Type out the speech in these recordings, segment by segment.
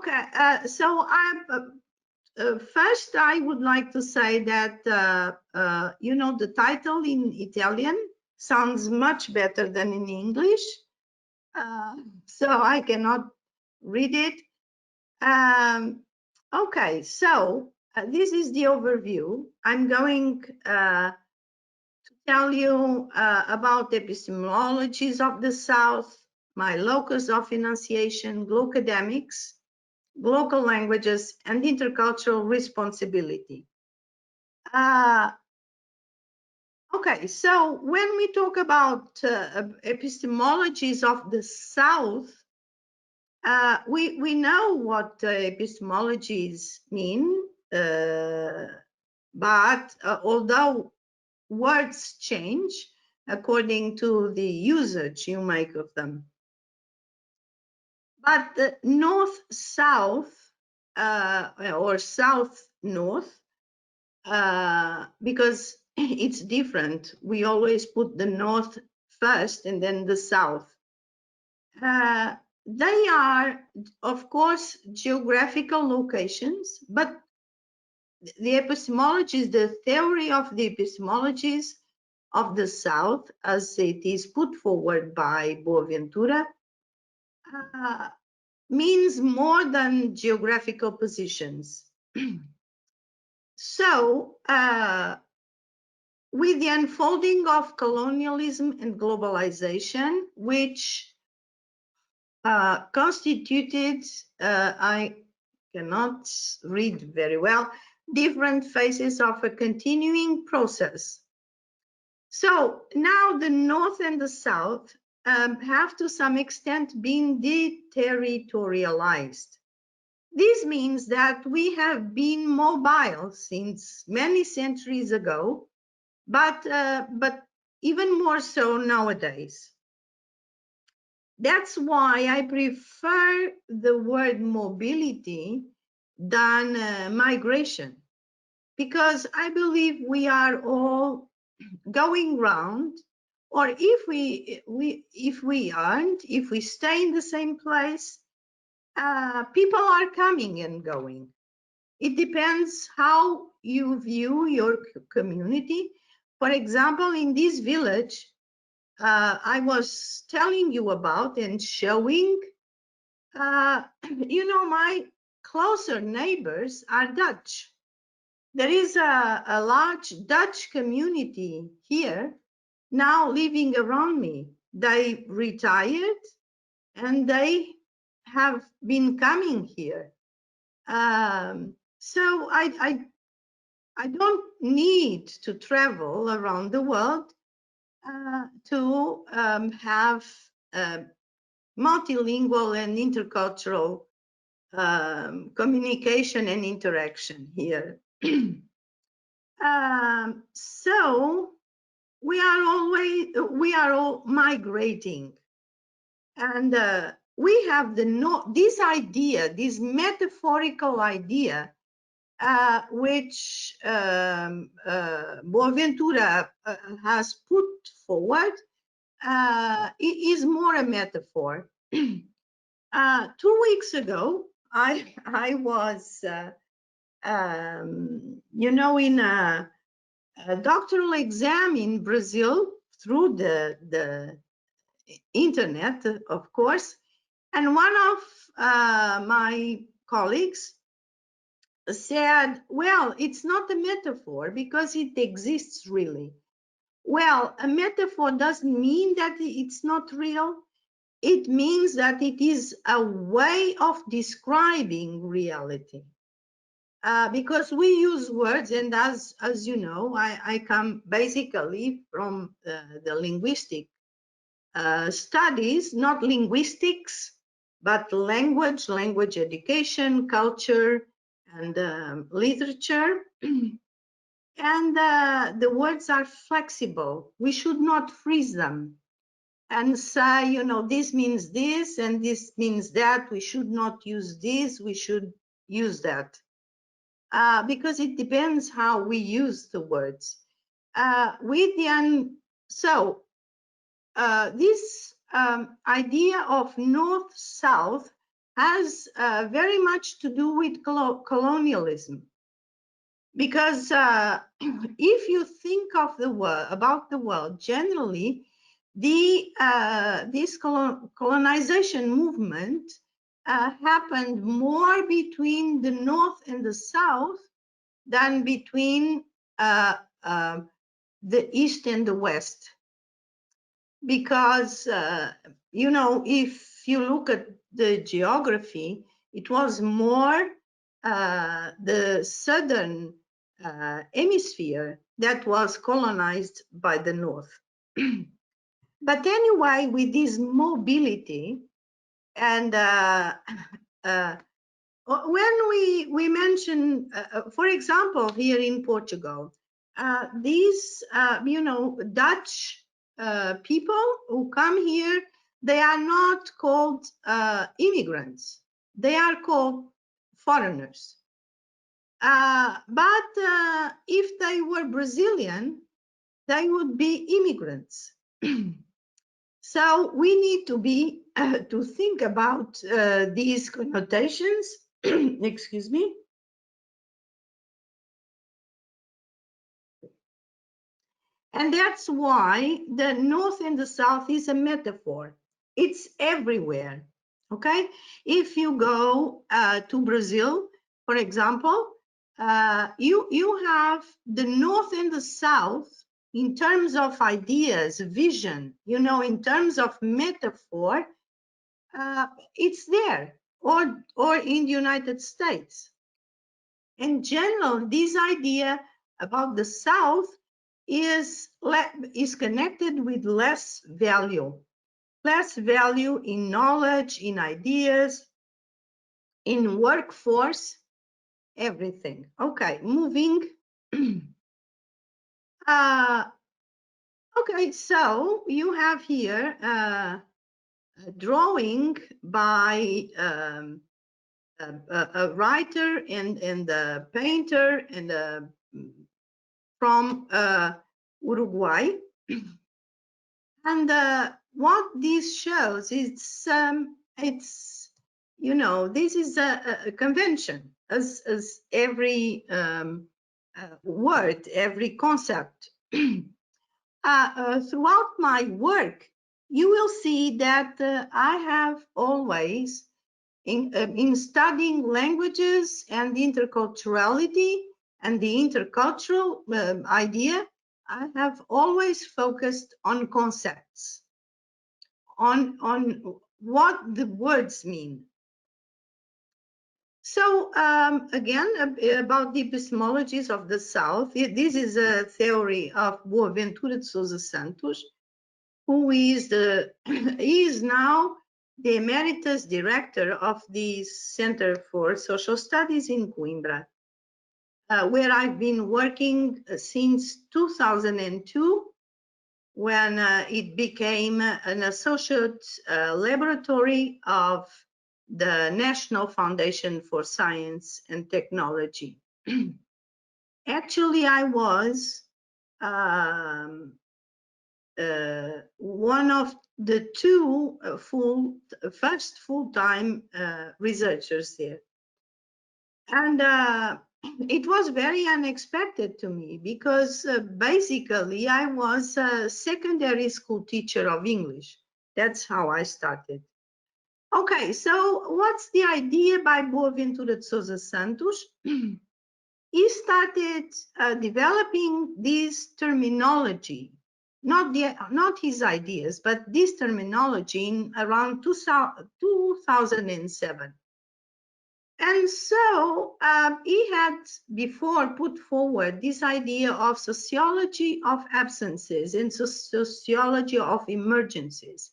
Okay, so first I would like to say that, you know, the title in Italian sounds much better than in English, so I cannot read it. Okay, so this is the overview. I'm going to tell you about epistemologies of the South, my locus of enunciation, GLOCADEMICS, local languages, and intercultural responsibility. Okay, so when we talk about epistemologies of the South, we know what epistemologies mean, but although words change according to the usage you make of them. But the north-south or south-north, because it's different. We always put the north first and then the south. They are, of course, geographical locations, but the epistemologies, the theory of the epistemologies of the South, as it is put forward by Boaventura, means more than geographical positions. So, with the unfolding of colonialism and globalization, which constituted, I cannot read very well, different phases of a continuing process. So now the North and the South have to some extent been deterritorialized. This means that we have been mobile since many centuries ago, but even more so nowadays. That's why I prefer the word mobility than migration, because I believe we are all going round, or if we aren't, if we stay in the same place, people are coming and going. It depends how you view your community. For example, in this village I was telling you about and showing, you know, my closer neighbors are Dutch. There is a large Dutch community here now living around me. They retired and they have been coming here. So I don't need to travel around the world to have multilingual and intercultural communication and interaction here. So we are all migrating, and we have this idea, this metaphorical idea, which Boaventura has put forward. It is more a metaphor. 2 weeks ago, I was, you know, in a doctoral exam in Brazil through the internet, of course, and one of my colleagues said, well, it's not a metaphor because it exists really. Well, a metaphor doesn't mean that it's not real. It means that it is a way of describing reality. Because we use words, and as you know, I come basically from the linguistic studies, not linguistics, but language education, culture, and literature. And the words are flexible. We should not freeze them and say, you know, this means this and this means that. We should not use this, we should use that. Because it depends how we use the words. This idea of north-south has very much to do with colonialism. Because if you think of the world, about the world generally, this colonization movement happened more between the North and the South than between the East and the West. Because, you know, if you look at the geography, it was more the southern hemisphere that was colonized by the North. But anyway, with this mobility, and when we mention, for example, here in Portugal, these, you know, Dutch people who come here, they are not called immigrants. They are called foreigners. But if they were Brazilian, they would be immigrants. So we need to be to think about these connotations. Excuse me. And that's why the North and the South is a metaphor. It's everywhere. Okay. If you go to Brazil, for example, you have the North and the South in terms of ideas, vision, you know, in terms of metaphor, it's there, or in the United States. In general, this idea about the South is connected with less value in knowledge, in ideas, in workforce, everything. Okay, moving. Okay, so you have here a drawing by a writer and a painter and from Uruguay. And what this shows, it's you know, this is a convention, as every word, every concept. Throughout my work, you will see that I have always, in studying languages and interculturality and the intercultural idea, I have always focused on concepts, on what the words mean. So again, about the epistemologies of the South, this is a theory of Boaventura de Sousa Santos, who is now the emeritus director of the Center for Social Studies in Coimbra, where I've been working since 2002, when it became an associate laboratory of the National Foundation for Science and Technology. Actually, I was one of the two first full-time researchers there. And it was very unexpected to me because basically I was a secondary school teacher of English. That's how I started. Okay, so what's the idea by Boaventura de Sousa Santos? He started developing this terminology, not his ideas, but this terminology in around 2007. And so he had before put forward this idea of sociology of absences and sociology of emergencies,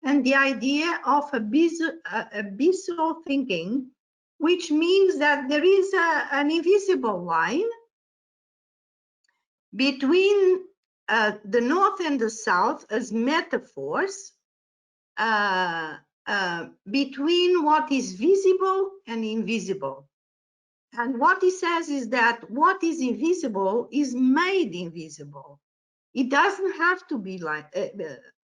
and the idea of abyssal thinking, which means that there is an invisible line between the North and the South as metaphors, between what is visible and invisible. And what he says is that what is invisible is made invisible. It doesn't have to be like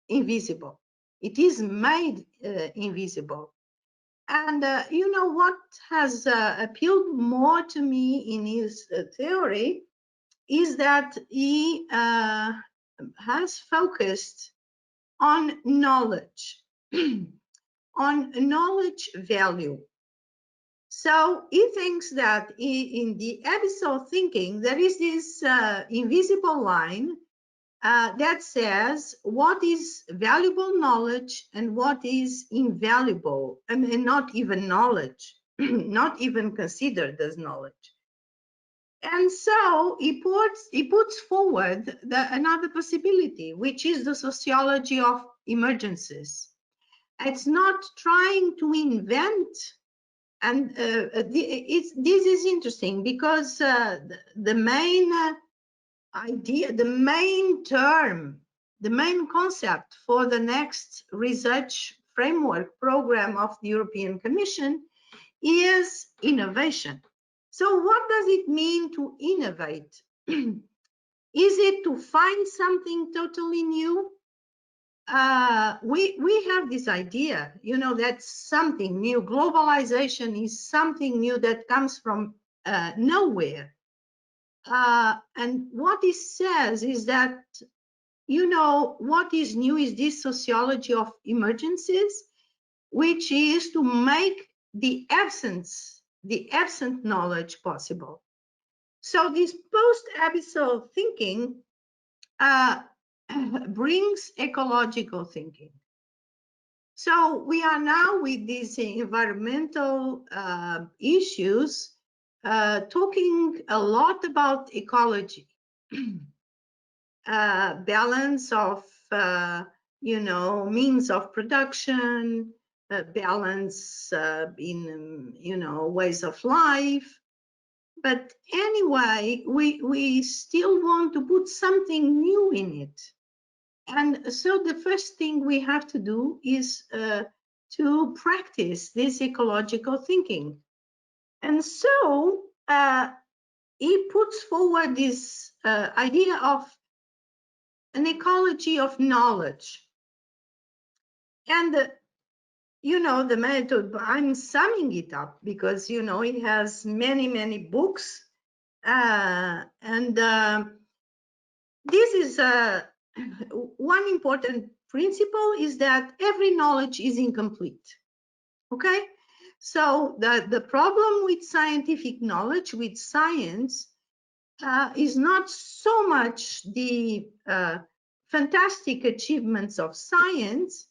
invisible. It is made invisible. And you know what has appealed more to me in his theory is that he has focused on knowledge, on knowledge value. So he thinks that in the episode thinking, there is this invisible line that says what is valuable knowledge and what is invaluable, and not even knowledge, not even considered as knowledge. And so he puts forward another possibility, which is the sociology of emergencies. It's not trying to invent, and this is interesting because the main idea, the main term, the main concept for the next research framework program of the European Commission is innovation. So what does it mean to innovate? Is it to find something totally new? We have this idea, you know, that something new, globalization is something new that comes from nowhere. And what it says is that, you know, what is new is this sociology of emergencies, which is to make the absent knowledge possible. So this post-episode thinking brings ecological thinking. So we are now with these environmental issues talking a lot about ecology, balance of, you know, means of production, balance in, you know, ways of life. But anyway, we still want to put something new in it. And so the first thing we have to do is to practice this ecological thinking. And so he puts forward this idea of an ecology of knowledge. And you know, the method, I'm summing it up because, you know, it has many, many books. This is one important principle is that every knowledge is incomplete. Okay, so the problem with scientific knowledge, with science, is not so much the fantastic achievements of science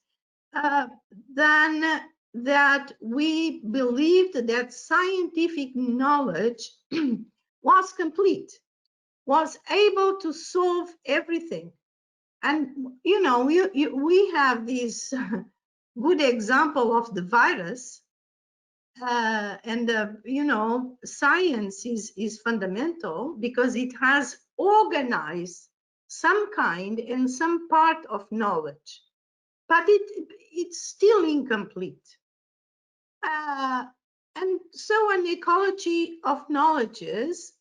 than that we believed that scientific knowledge was complete, was able to solve everything. And, you know, we have this good example of the virus. You know, science is fundamental because it has organized some kind and some part of knowledge, but it's still incomplete. And so an ecology of knowledges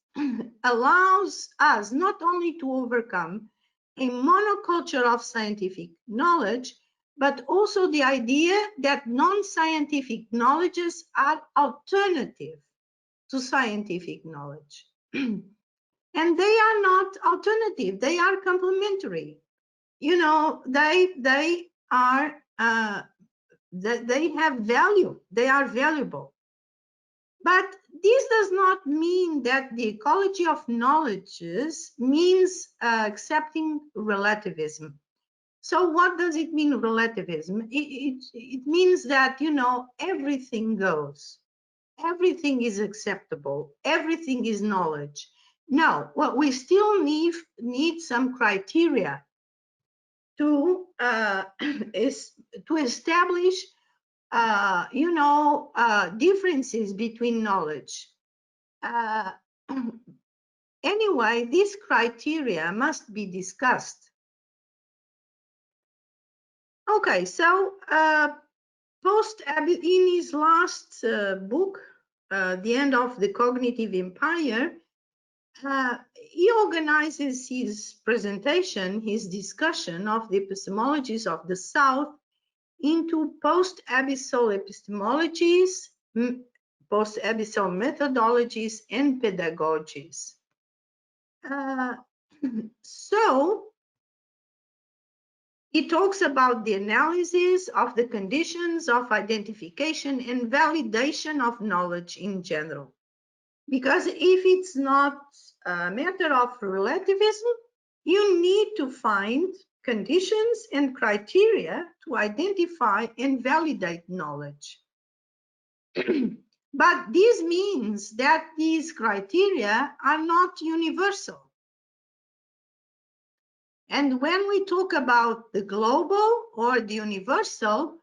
allows us not only to overcome a monoculture of scientific knowledge, but also the idea that non-scientific knowledges are alternative to scientific knowledge. And they are not alternative, they are complementary. You know, they are they have value, they are valuable. But this does not mean that the ecology of knowledges means accepting relativism. So what does it mean, relativism? It means that, you know, everything goes, everything is acceptable, everything is knowledge. No, well, we still need some criteria to establish you know, differences between knowledge. Anyway, these criteria must be discussed. Okay, so in his last book, The End of the Cognitive Empire, he organizes his presentation, his discussion of the epistemologies of the South into post-abyssal epistemologies, post-abyssal methodologies, and pedagogies. So he talks about the analysis of the conditions of identification and validation of knowledge in general. Because if it's not a matter of relativism, you need to find conditions and criteria to identify and validate knowledge. But this means that these criteria are not universal. And when we talk about the global or the universal,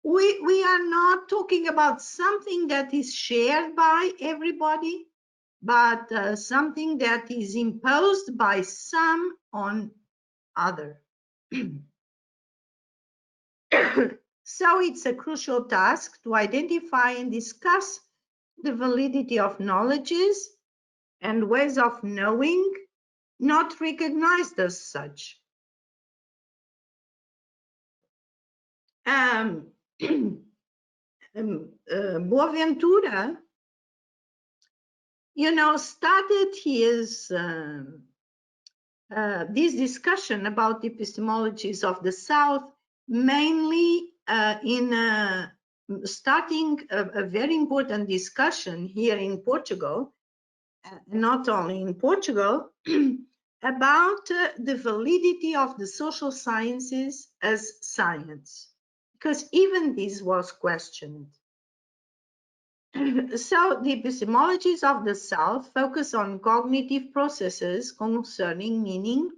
we are not talking about something that is shared by everybody, but something that is imposed by some on other. So it's a crucial task to identify and discuss the validity of knowledges and ways of knowing not recognized as such. Boaventura, started his this discussion about the epistemologies of the South, mainly in starting a very important discussion here in Portugal, not only in Portugal, about the validity of the social sciences as science, because even this was questioned. So the epistemologies of the South focus on cognitive processes concerning meaning,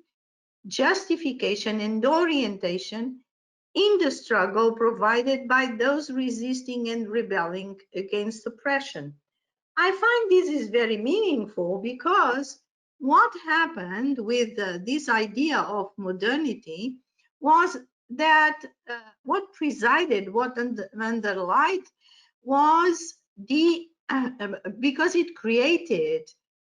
justification, and orientation in the struggle provided by those resisting and rebelling against oppression. I find this is very meaningful because what happened with this idea of modernity was that what presided, what underlied was because it created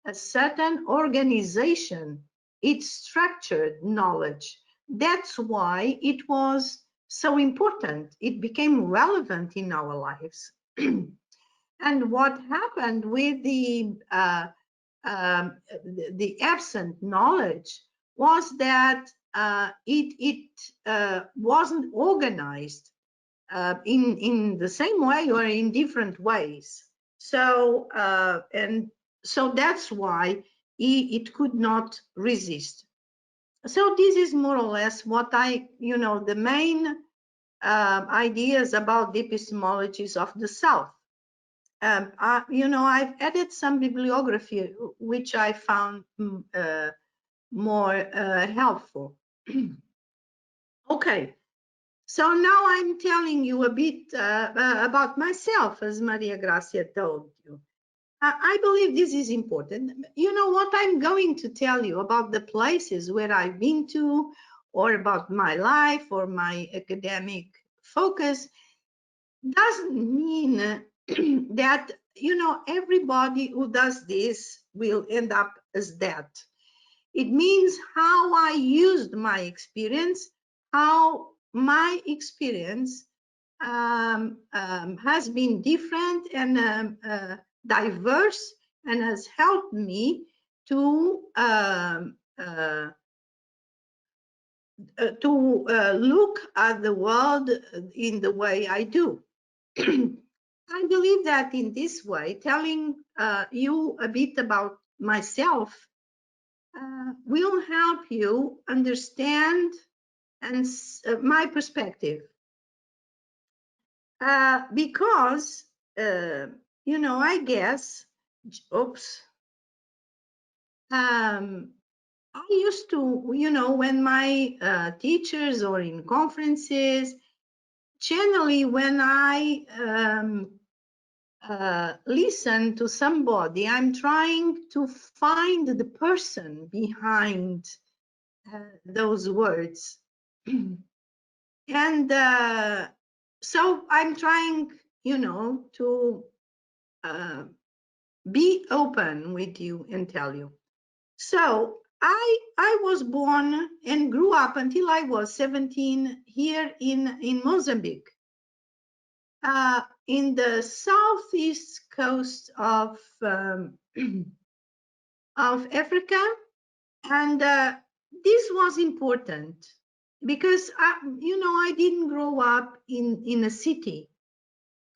a certain organization, it structured knowledge. That's why it was so important. It became relevant in our lives. And what happened with the absent knowledge was that it wasn't organized in the same way or in different ways. So so that's why it could not resist. So this is more or less what the main ideas about the epistemologies of the South. I've added some bibliography which I found more helpful. Okay. So now I'm telling you a bit about myself, as Maria Gracia told you. I believe this is important. You know what I'm going to tell you about the places where I've been to, or about my life or my academic focus, doesn't mean that, everybody who does this will end up as that. It means how I used my experience, how my experience has been different and diverse, and has helped me to look at the world in the way I do. I believe that in this way, telling you a bit about myself will help you understand and my perspective. Because, I guess, I used to, when my teachers or in conferences, generally when I listen to somebody, I'm trying to find the person behind those words. And so I'm trying, to be open with you and tell you. So I was born and grew up until I was 17 here in Mozambique, in the southeast coast of Africa. And this was important because, I didn't grow up in a city.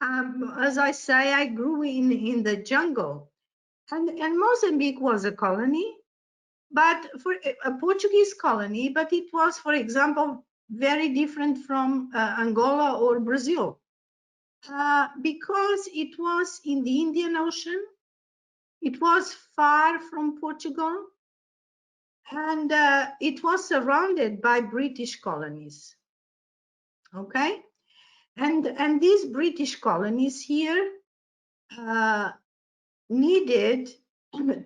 As I say, I grew in the jungle. And Mozambique was a colony, but for a Portuguese colony, but it was, for example, very different from Angola or Brazil, because it was in the Indian Ocean. It was far from Portugal, and it was surrounded by British colonies. Okay, and these British colonies here needed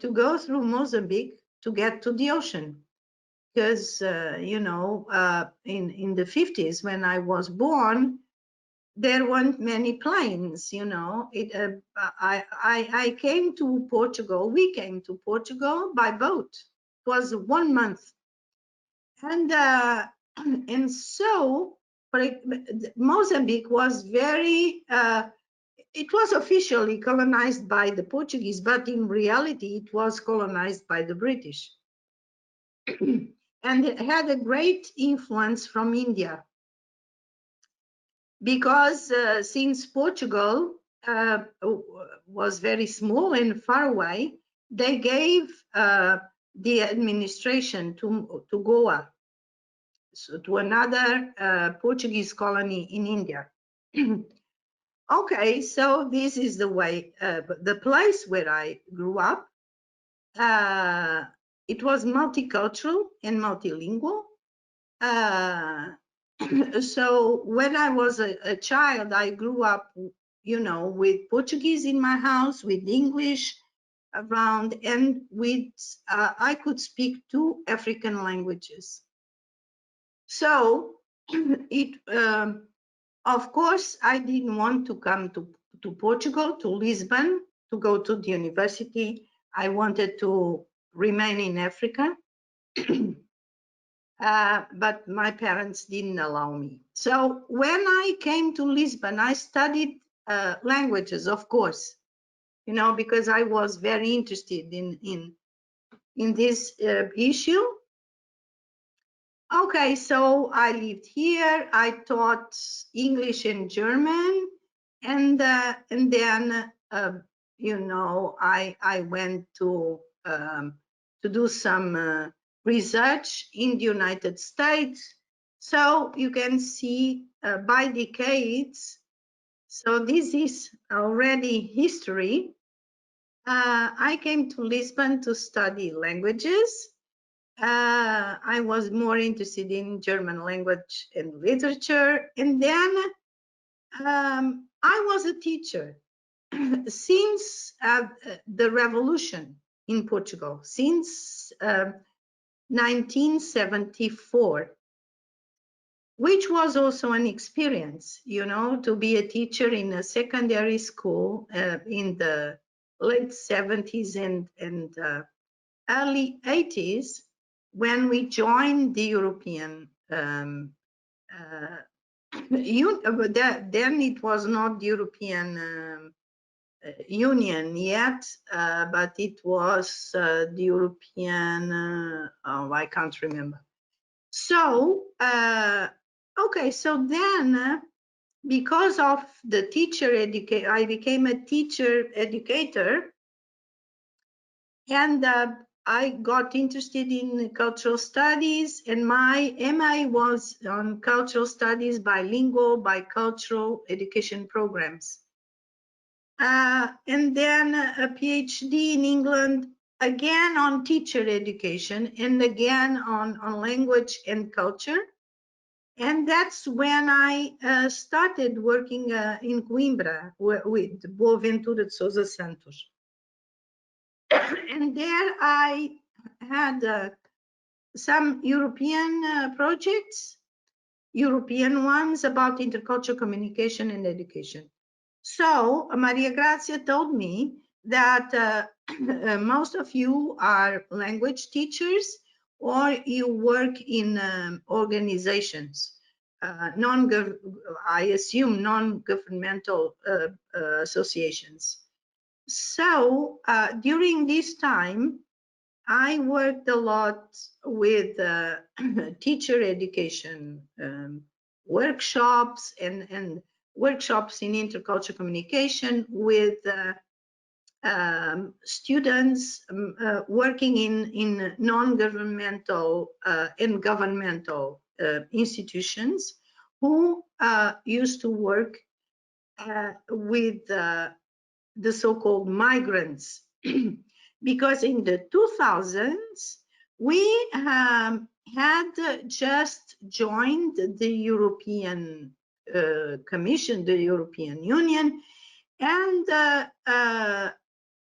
to go through Mozambique to get to the ocean, because in the 50s, when I was born, there weren't many planes. I came to Portugal. We came to Portugal by boat. It was 1 month, and so Mozambique was very. It was officially colonized by the Portuguese, but in reality, it was colonized by the British. And it had a great influence from India, because since Portugal was very small and far away, they gave the administration to Goa, so to another Portuguese colony in India. Okay, so this is the way, the place where I grew up. It was multicultural and multilingual. So when I was a child, I grew up, with Portuguese in my house, with English around, and with I could speak 2 African languages. So it, of course, I didn't want to come to Portugal, to Lisbon, to go to the university. I wanted to remain in Africa. But my parents didn't allow me. So when I came to Lisbon, I studied languages, of course, because I was very interested in this issue. Okay, so I lived here. I taught English and German, and then I went to do some research in the United States. So you can see by decades. So this is already history. I came to Lisbon to study languages. I was more interested in German language and literature. And then I was a teacher since the revolution in Portugal, since 1974, which was also an experience, to be a teacher in a secondary school in the late 70s and early 80s, when we joined the European then it was not the European Union yet, but it was the European, I can't remember. So, okay, so then because of the teacher education, I became a teacher educator, and I got interested in cultural studies, and my MA was on cultural studies, bilingual, bicultural education programs. And then a PhD in England, again on teacher education, and again on language and culture. And that's when I started working in Coimbra with Boaventura de Sousa Santos. And there I had some European projects, European ones about intercultural communication and education. So Maria Grazia told me that most of you are language teachers. or you work in organizations, I assume non-governmental associations. So during this time, I worked a lot with teacher education workshops and workshops in intercultural communication with students working in non-governmental and governmental institutions who used to work with the so-called migrants. Because in the 2000s, we had just joined the European Commission, the European Union, and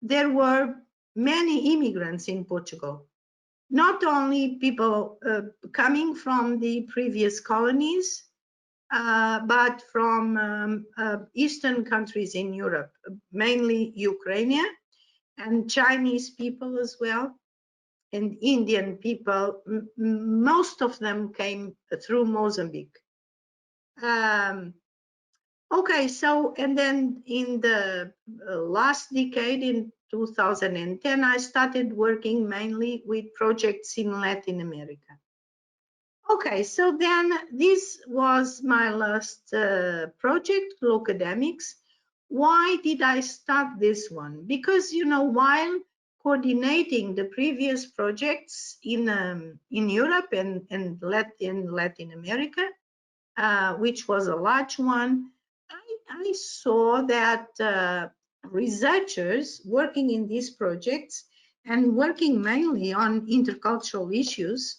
there were many immigrants in Portugal. Not only people coming from the previous colonies, but from Eastern countries in Europe, mainly Ukraine, and Chinese people as well, and Indian people. Most of them came through Mozambique. Okay, so, and then in the last decade, in 2010, I started working mainly with projects in Latin America. Okay, so then this was my last project, GLOCADEMICS. Why did I start this one? Because, you know, while coordinating the previous projects in Europe and in Latin America, which was a large one, I saw that researchers working in these projects and working mainly on intercultural issues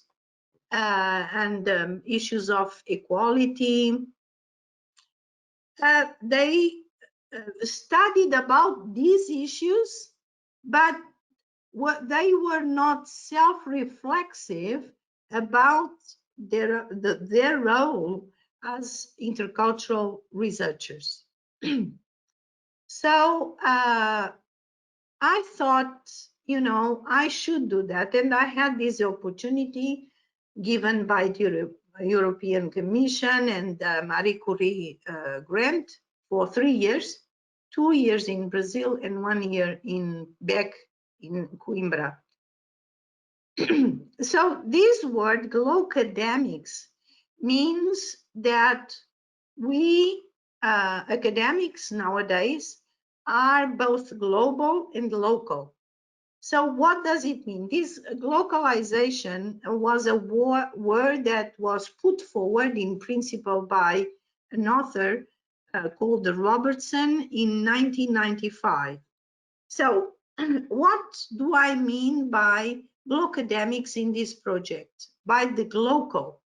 and issues of equality, they studied about these issues, but they were not self-reflexive about their role as intercultural researchers. So I thought, you know, I should do that, and I had this opportunity given by the European Commission and Marie Curie grant for 3 years, 2 years in Brazil and 1 year back in Coimbra. So this word GLOCADEMICS means that we academics nowadays are both global and local. So what does it mean? This glocalization was a word that was put forward in principle by an author called Robertson in 1995. So what do I mean by GLOCADEMICS in this project? By the glocal.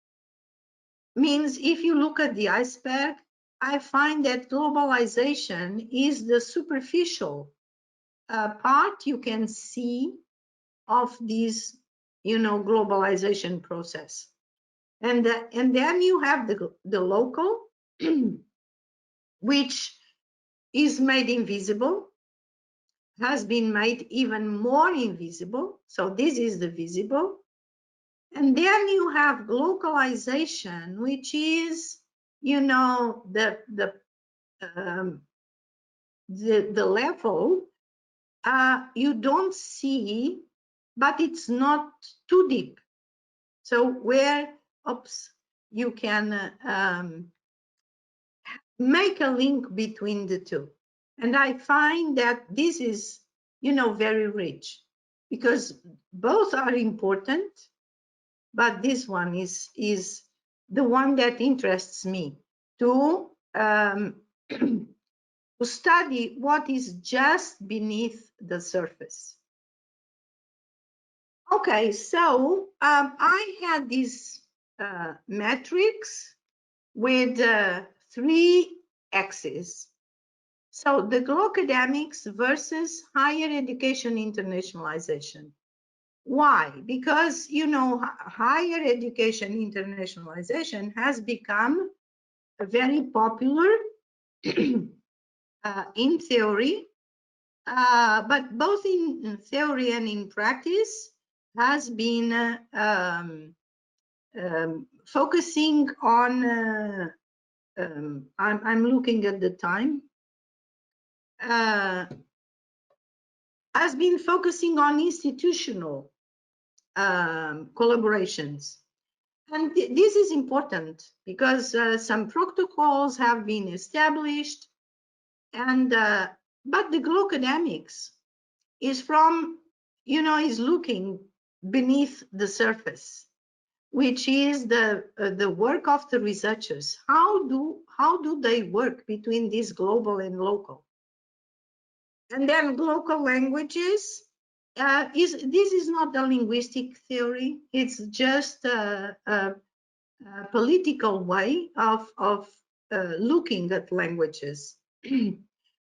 Means if you look at the iceberg, I find that globalization is the superficial part you can see of this, you know, globalization process. And then you have the local, which is made invisible, has been made even more invisible. So this is the visible. And then you have glocalization, which is, you know, the level you don't see, but it's not too deep. So where, you can make a link between the two. And I find that this is, you know, very rich, because both are important, but this one is the one that interests me to to study what is just beneath the surface. Okay, so I had this matrix with 3 axes. So the GLOCADEMICS versus higher education internationalization. Why? Because, you know, higher education internationalization has become very popular in theory, but both in theory and in practice, has been focusing on, I'm looking at the time, has been focusing on institutional collaborations. And this is important because some protocols have been established, and but the GLOCADEMICS is from, is looking beneath the surface, which is the work of the researchers. How do they work between these global and local? And then local languages. This is not a linguistic theory. It's just a political way of looking at languages,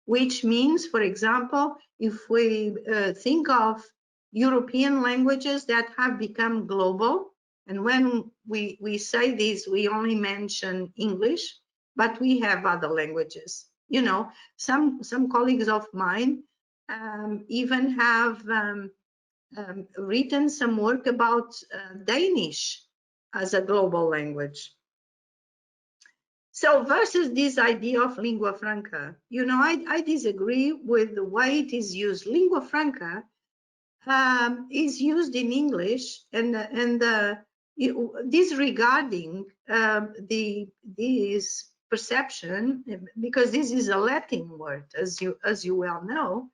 which means, for example, if we think of European languages that have become global, and when we say this, we only mention English, but we have other languages. Some colleagues of mine even have written some work about Danish as a global language. So versus this idea of lingua franca, I disagree with the way it is used. Lingua franca is used in English, and disregarding this perception, because this is a Latin word, as you well know.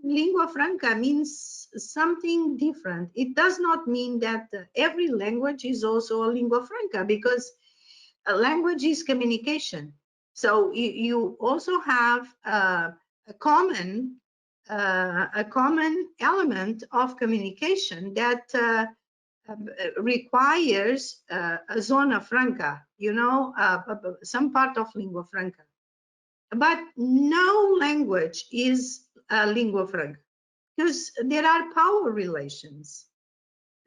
Lingua franca means something different. It does not mean that every language is also a lingua franca, because a language is communication. So you also have a common element of communication that requires a zona franca, some part of lingua franca. But no language is a lingua franca, because there are power relations.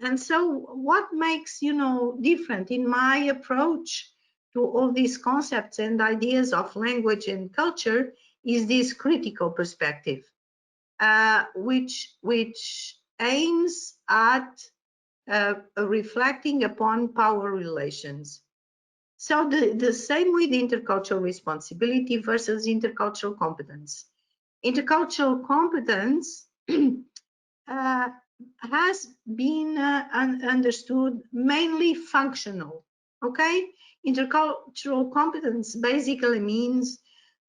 And so what makes, different in my approach to all these concepts and ideas of language and culture is this critical perspective, which aims at reflecting upon power relations. So the same with intercultural responsibility versus intercultural competence. Intercultural competence has been understood mainly functional, okay? Intercultural competence basically means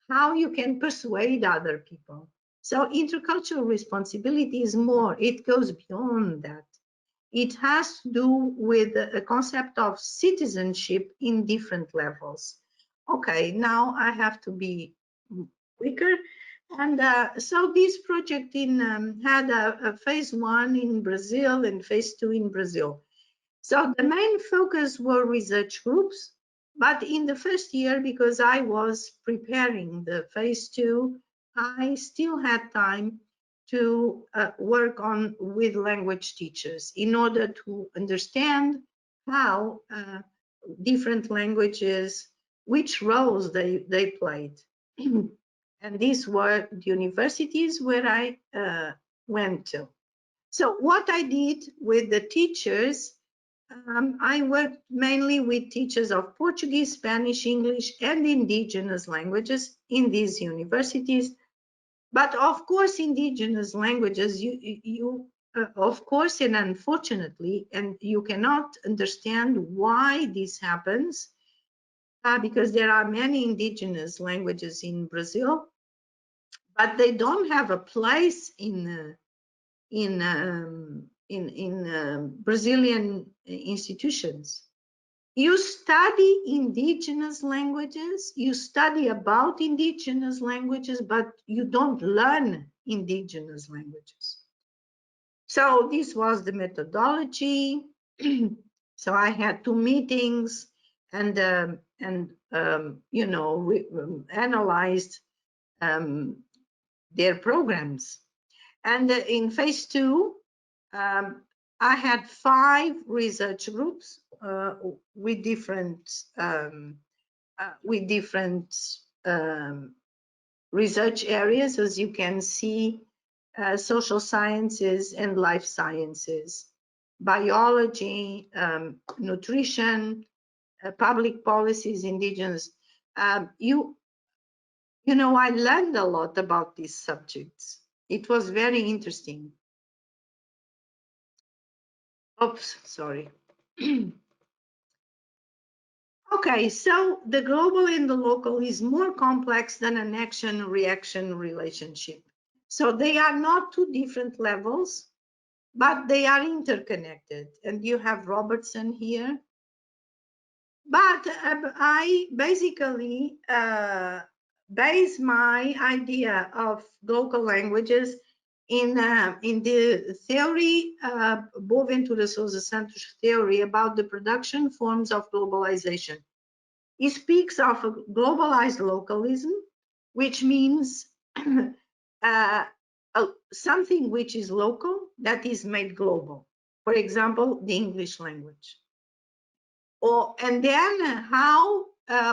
how you can persuade other people. So intercultural responsibility is more, it goes beyond that. It has to do with a concept of citizenship in different levels. Okay, now I have to be quicker. And so this project had a phase 1 in Brazil and phase 2 in Brazil. So the main focus were research groups, but in the first year, because I was preparing the phase 2, I still had time to work with language teachers in order to understand how different languages, which roles they played. And these were the universities where I went to. So what I did with the teachers, I worked mainly with teachers of Portuguese, Spanish, English, and indigenous languages in these universities. But of course, indigenous languages, of course, and unfortunately, and you cannot understand why this happens, because there are many indigenous languages in Brazil, but they don't have a place in Brazilian institutions. You study indigenous languages, you study about indigenous languages, but you don't learn indigenous languages. So this was the methodology. So I had 2 meetings and analyzed their programs. And in phase 2, I had 5 research groups with different research areas, as you can see, social sciences and life sciences. biology, nutrition, public policies, indigenous. You know, I learned a lot about these subjects. It was very interesting. Oops, sorry. Okay, so the global and the local is more complex than an action-reaction relationship. So they are not two different levels, but they are interconnected. And you have Robertson here. But I basically base my idea of local languages in the theory, Boaventura Sousa Santos theory about the production forms of globalization. He speaks of a globalized localism, which means something which is local that is made global. For example, the English language. And then how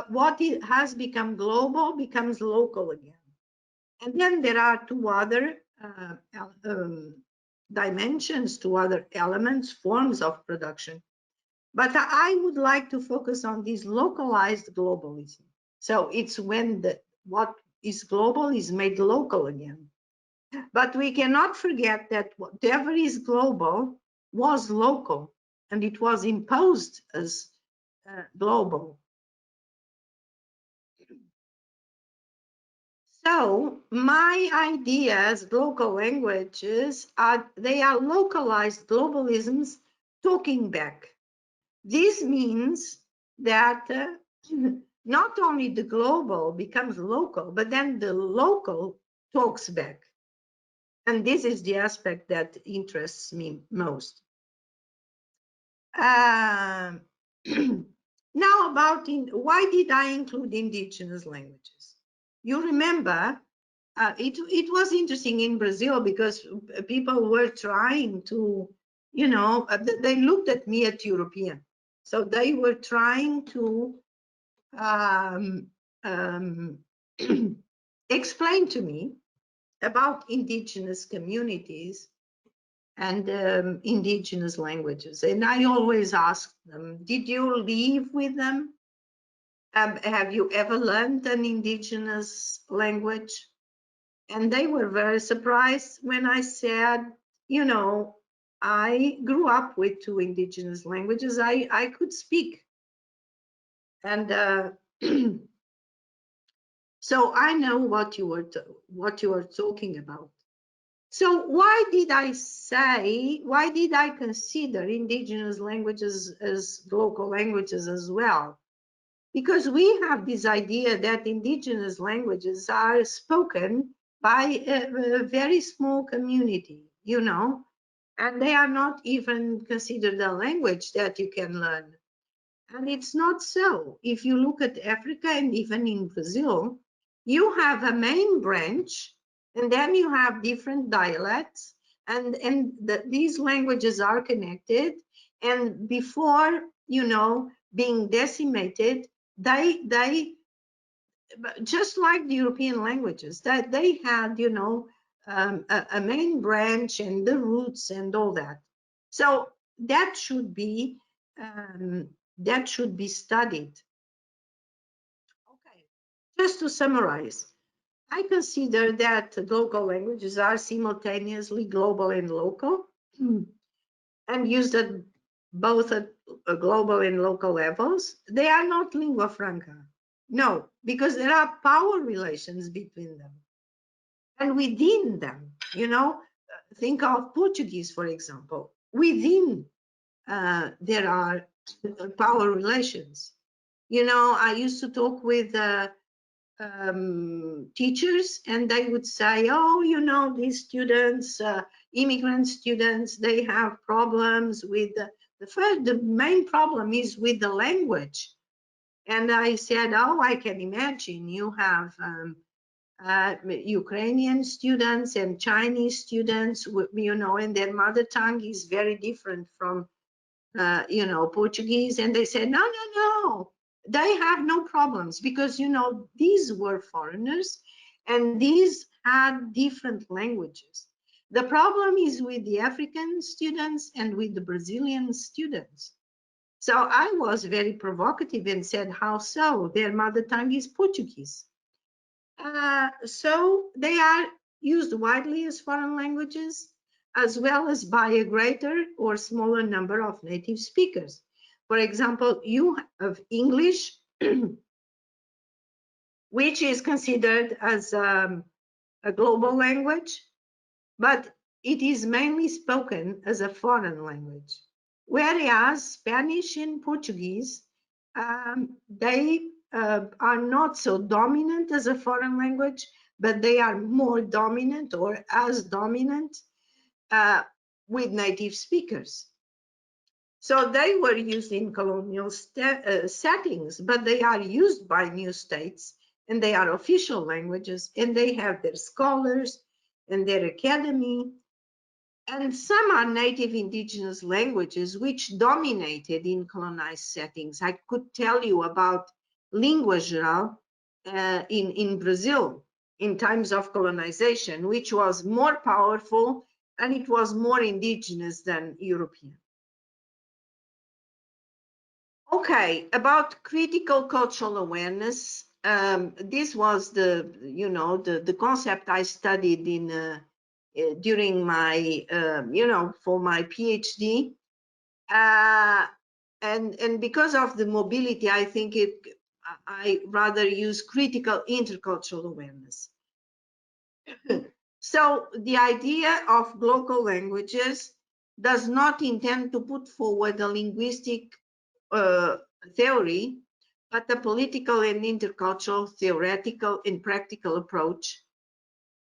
what has become global becomes local again. And then there are two other dimensions, two other elements, forms of production. But I would like to focus on this localized globalism. So it's when what is global is made local again. But we cannot forget that whatever is global was local, and it was imposed as global. So my ideas, local languages, they are localized globalisms talking back. This means that not only the global becomes local, but then the local talks back. And this is the aspect that interests me most. Now about why did I include indigenous languages? You remember, it was interesting in Brazil because people were trying to, you know, they looked at me as European. So they were trying to explain to me about indigenous communities and indigenous languages. And I always asked them, did you live with them? Have you ever learned an indigenous language? And they were very surprised when I said, you know, I grew up with two indigenous languages. I could speak. And so I know what you are talking about. So why did I consider indigenous languages as local languages as well? Because we have this idea that indigenous languages are spoken by a very small community, you know, and they are not even considered a language that you can learn. And it's not so. If you look at Africa and even in Brazil, you have a main branch, and then you have different dialects, and these languages are connected. And before, you know, being decimated, they just like the European languages, that they had, you know, a main branch and the roots and all that. So that should be studied. Okay, just to summarize, I consider that local languages are simultaneously global and local, and used at both at global and local levels. They are not lingua franca. No, because there are power relations between them and within them. You know, think of Portuguese, for example. Within there are power relations. You know, I used to talk with teachers, and they would say, oh, you know, these students, immigrant students, they have problems with the main problem is with the language. And I said, oh, I can imagine you have Ukrainian students and Chinese students, you know, and their mother tongue is very different from, you know, Portuguese. And they said, no, no, no, they have no problems because, you know, these were foreigners and these had different languages. The problem is with the African students and with the Brazilian students. So I was very provocative and said, how so? Their mother tongue is Portuguese. So they are used widely as foreign languages, as well as by a greater or smaller number of native speakers. For example, you have English, which is considered as a global language, but it is mainly spoken as a foreign language. Whereas Spanish and Portuguese, they are not so dominant as a foreign language, but they are more dominant or as dominant with native speakers. So they were used in colonial settings, but they are used by new states, and they are official languages, and they have their scholars and their academy. And some are native indigenous languages which dominated in colonized settings. I could tell you about Linguaggi in Brazil in times of colonization, which was more powerful and it was more indigenous than European. Okay, about critical cultural awareness. This was the concept I studied in during my for my PhD, and because of the mobility, I think I rather use critical intercultural awareness. So the idea of glocal languages does not intend to put forward a linguistic theory, but a political and intercultural theoretical and practical approach,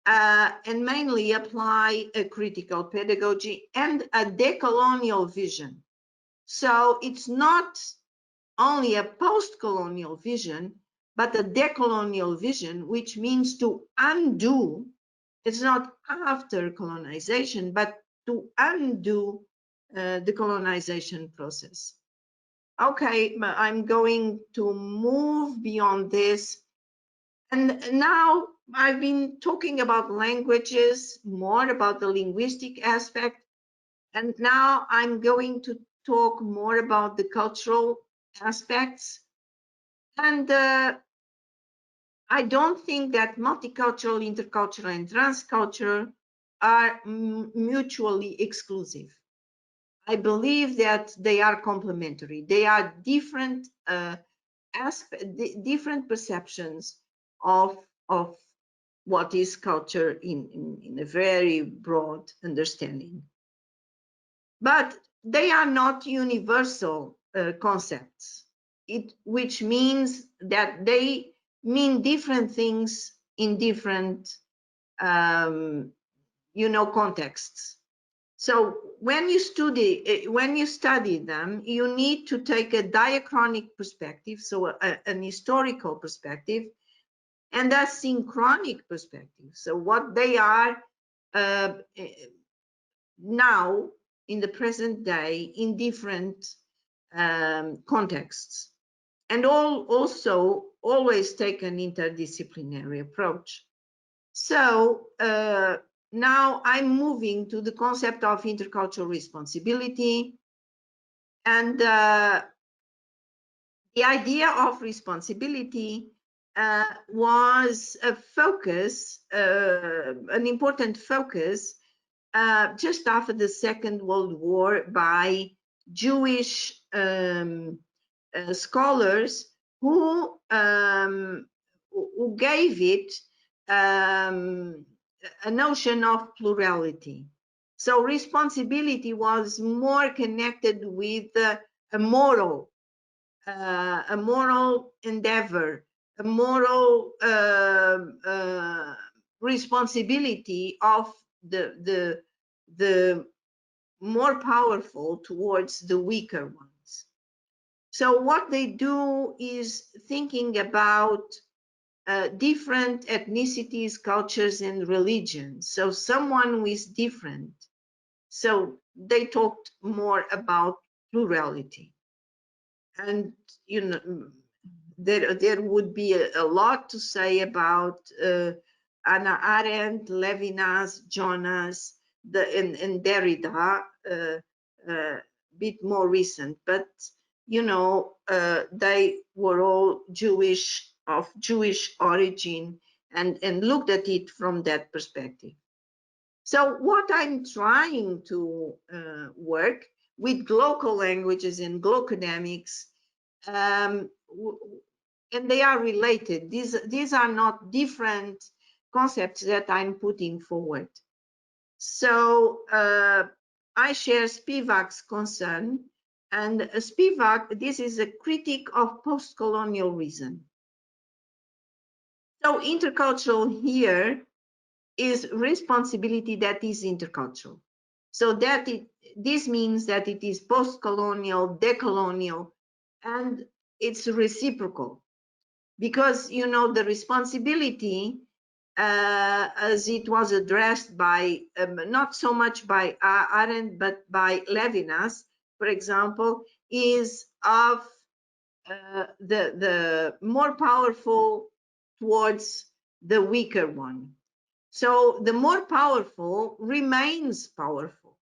and mainly apply a critical pedagogy and a decolonial vision. So it's not only a post-colonial vision, but a decolonial vision, which means to undo. It's not after colonization, but to undo the colonization process. Okay, I'm going to move beyond this. And now I've been talking about languages, more about the linguistic aspect. And now I'm going to talk more about the cultural aspects. And I don't think that multicultural, intercultural, and transcultural are mutually exclusive. I believe that they are complementary. They are different different perceptions of what is culture in a very broad understanding. But they are not universal concepts, which means that they mean different things in different contexts. So when you study them, you need to take a diachronic perspective, so an historical perspective, and a synchronic perspective. So what they are now in the present day in different contexts, and also always take an interdisciplinary approach. So now I'm moving to the concept of intercultural responsibility, and the idea of responsibility was a focus, an important focus just after the Second World War by Jewish scholars who gave it a notion of plurality. So responsibility was more connected with a moral endeavor, a moral responsibility of the more powerful towards the weaker ones. So what they do is thinking about different ethnicities, cultures, and religions. So someone who is different. So they talked more about plurality. And there would be a lot to say about Hannah Arendt, Levinas, Jonas, and Derrida, bit more recent, but you know, they were all Jewish, of Jewish origin, and looked at it from that perspective. So what I'm trying to work with local languages and glocademics, and they are related. These are not different concepts that I'm putting forward. So I share Spivak's concern, and Spivak, this is a critique of post-colonial reason. So intercultural here is responsibility that is intercultural. So that this means that it is post-colonial, decolonial, and it's reciprocal, because you know the responsibility, as it was addressed by not so much by Arendt but by Levinas, for example, is of the more powerful towards the weaker one. So the more powerful remains powerful,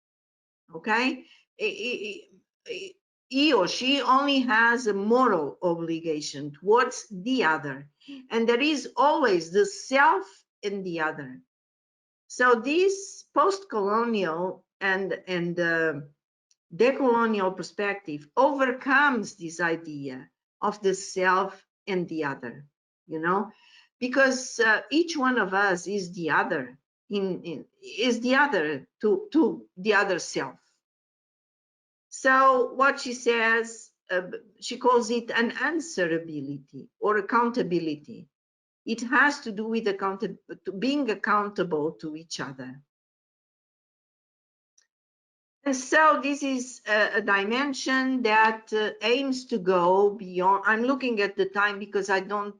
okay? He or she only has a moral obligation towards the other, and there is always the self in the other. So this post-colonial and decolonial perspective overcomes this idea of the self and the other, you know, because each one of us is the other, is the other to the other self. So what she says, she calls it an answerability or accountability. It has to do with being accountable to each other. And so this is a dimension that aims to go beyond. I'm looking at the time because I don't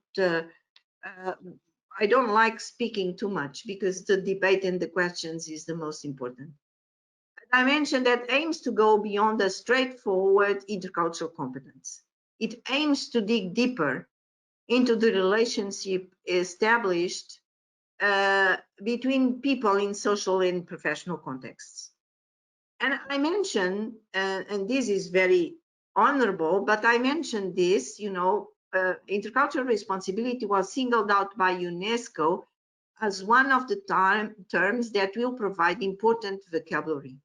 like speaking too much, because the debate and the questions is the most important. A dimension that aims to go beyond a straightforward intercultural competence. It aims to dig deeper into the relationship established between people in social and professional contexts. And I mentioned, and this is very honorable, but I mentioned this, you know, intercultural responsibility was singled out by UNESCO as one of the terms that will provide important vocabulary.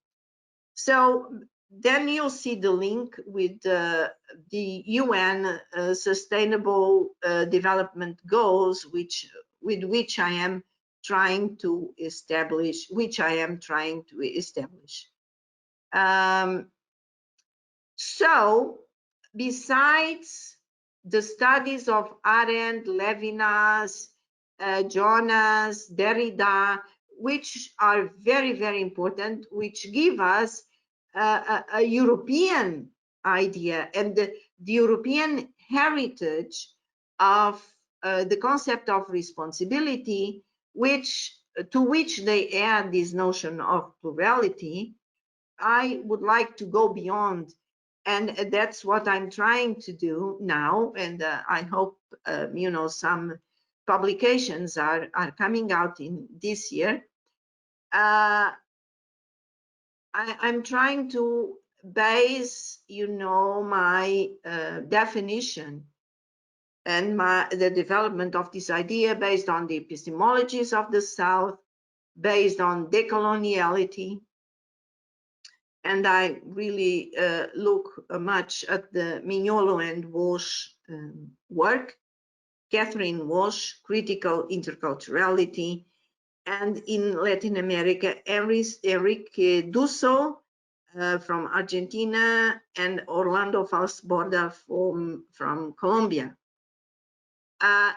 So then you'll see the link with the UN Sustainable Development Goals, with which I am trying to establish, So besides the studies of Arendt, Levinas, Jonas, Derrida, which are very, very important, which give us a European idea and the European heritage of the concept of responsibility, to which they add this notion of plurality. I would like to go beyond, and that's what I'm trying to do now. And I hope you know, some publications are coming out in this year. I'm trying to base, you know, my definition and the development of this idea based on the epistemologies of the South, based on decoloniality. And I really look much at the Mignolo and Walsh work, Catherine Walsh, Critical Interculturality, and in Latin America, Enrique Dusso from Argentina, and Orlando Falsborda from Colombia.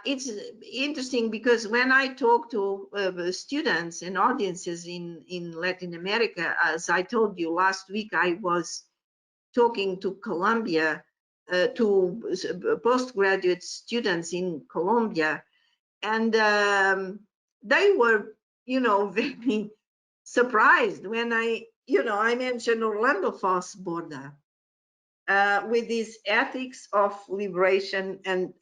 It's interesting because when I talk to students and audiences in Latin America, as I told you last week, I was talking to Colombia, to postgraduate students in Colombia, and they were, you know, very surprised when I mentioned Orlando Falsborda with his ethics of liberation, and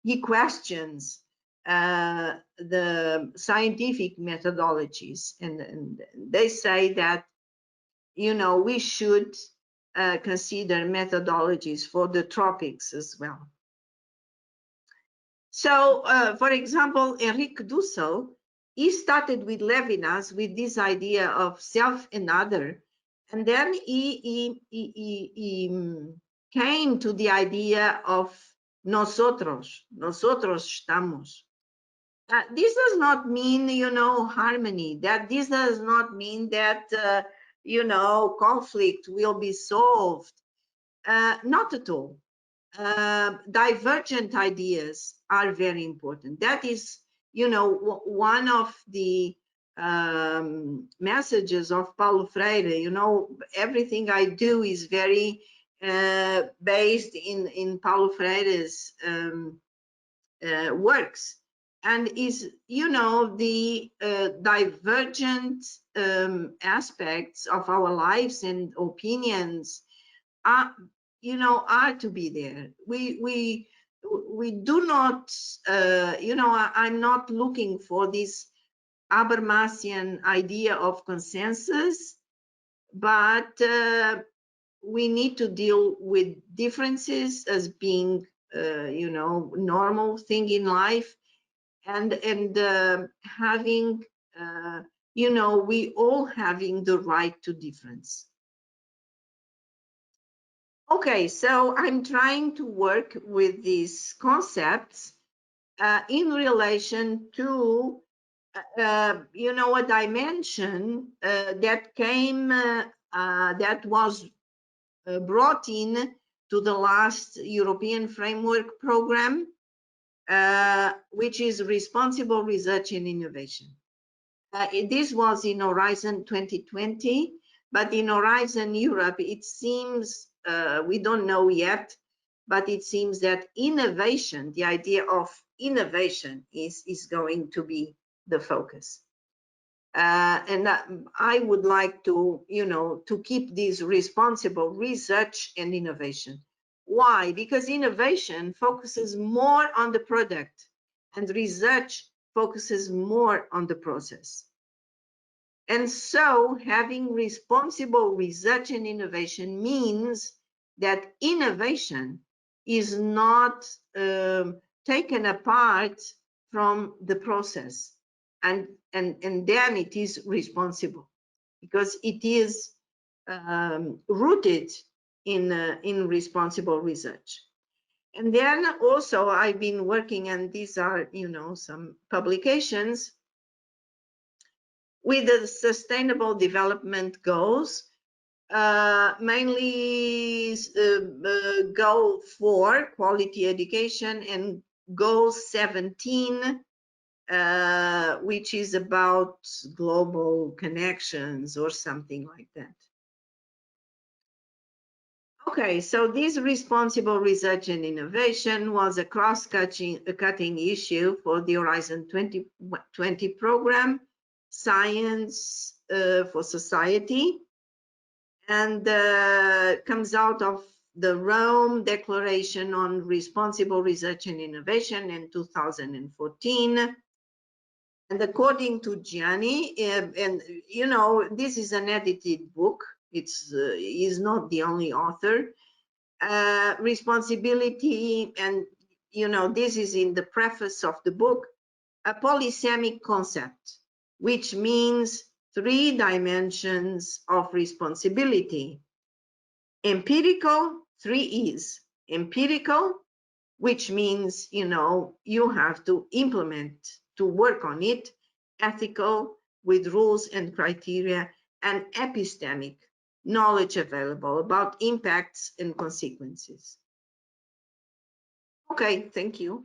he questions the scientific methodologies, and they say that, you know, we should consider methodologies for the topics as well. So, for example, Enrique Dussel, he started with Levinas with this idea of self and other, and then he came to the idea of nosotros estamos. This does not mean, you know, harmony, that this does not mean that, you know, conflict will be solved. Not at all. Divergent ideas are very important. That is, you know, one of the messages of Paulo Freire. You know, everything I do is very based in Paulo Freire's works, and is, you know, the divergent aspects of our lives and opinions are, you know, are to be there. We do not, you know, I'm not looking for this Habermasian idea of consensus, but we need to deal with differences as being, you know, normal thing in life, and having, you know, we all having the right to difference. Okay, so I'm trying to work with these concepts in relation to, you know, a dimension that came, that was brought in to the last European Framework Program, which is responsible research and innovation. This was in Horizon 2020, but in Horizon Europe, it seems, we don't know yet, but it seems that innovation, the idea of innovation is going to be the focus. And I would like to, you know, to keep this responsible research and innovation. Why? Because innovation focuses more on the product, and research focuses more on the process. And so having responsible research and innovation means that innovation is not taken apart from the process, and then it is responsible, because it is rooted in responsible research. And then also I've been working, and these are, you know, some publications with the Sustainable Development Goals, mainly Goal 4, Quality Education, and Goal 17, which is about global connections or something like that. Okay, so this responsible research and innovation was a cross-cutting issue for the Horizon 2020 program, Science for Society, and comes out of the Rome Declaration on Responsible Research and Innovation in 2014. And according to Gianni, and you know, this is an edited book, he's not the only author. Responsibility, and you know, this is in the preface of the book, a polysemic concept, which means 3 dimensions of responsibility. Empirical, 3 E's. Empirical, which means, you know, you have to implement, to work on it. Ethical, with rules and criteria. And epistemic, knowledge available about impacts and consequences. Okay, thank you.